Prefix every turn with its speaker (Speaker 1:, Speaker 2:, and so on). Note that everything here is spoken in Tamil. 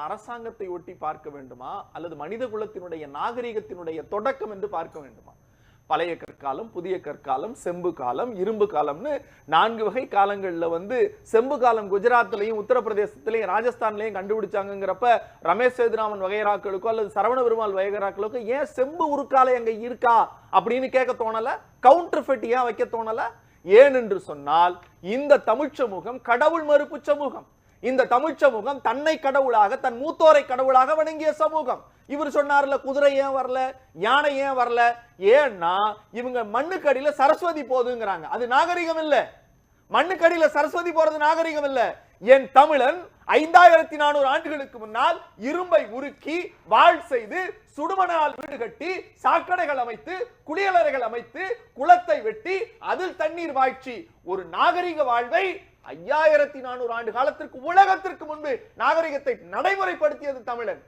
Speaker 1: அரசாங்கத்தை ஒட்டி பார்க்க வேண்டுமா அல்லது மனித குலத்தினுடைய நாகரிகத்தினுடைய தொடக்கம் என்று பார்க்க வேண்டுமா? பழைய கற்காலம், புதிய கற்காலம், செம்பு காலம், இரும்பு காலம்னு 4 வகை காலங்கள்ல செம்பு காலம் குஜராத்லயும் உத்தரப்பிரதேசத்திலையும் ராஜஸ்தான்லயும் கண்டுபிடிச்சாங்கிறப்ப ரமேஷ் சேதுராமன் வகைராக்களுக்கோ அல்லது சரவண பெருமாள் வகைராக்களுக்கோ ஏன் செம்பு உருக்காலை அங்க இருக்கா அப்படின்னு கேட்க தோணல? கவுண்டர் ஃபெட் ஏன் வைக்க தோணல? ஏன் என்று சொன்னால் இந்த தமிழ் சமூகம் கடவுள் மறுப்பு சமூகம். இந்த தமிழ் சமூகம் தன்னை கடவுளாக, தன் மூத்தோரை கடவுளாக வணங்கிய சமூகம். இவர் சொன்னார்ல, குதிரை ஏன் வரல, யானை ஏன் வரல? ஏன்னா இவங்க மண்ணுக்கடியில சரஸ்வதி போதுங்கிறாங்க. அது நாகரிகம் இல்ல. மண்ணுக்கடியில சரஸ்வதி போறது நாகரிகம் இல்ல. என் தமிழன் 5400 ஆண்டுகளுக்கு முன்னால் இரும்பை உருக்கி வாழ் செய்து சுடுமணால் வீடு கட்டி சாக்கடைகள் அமைத்து குளியலறைகள் அமைத்து குளத்தை வெட்டி அதில் தண்ணீர் வாய்ச்சி ஒரு நாகரிக வாழ்வை 5400 ஆண்டு காலத்திற்கு உலகத்திற்கு முன்பு நாகரிகத்தை நடைமுறைப்படுத்தியது தமிழன்.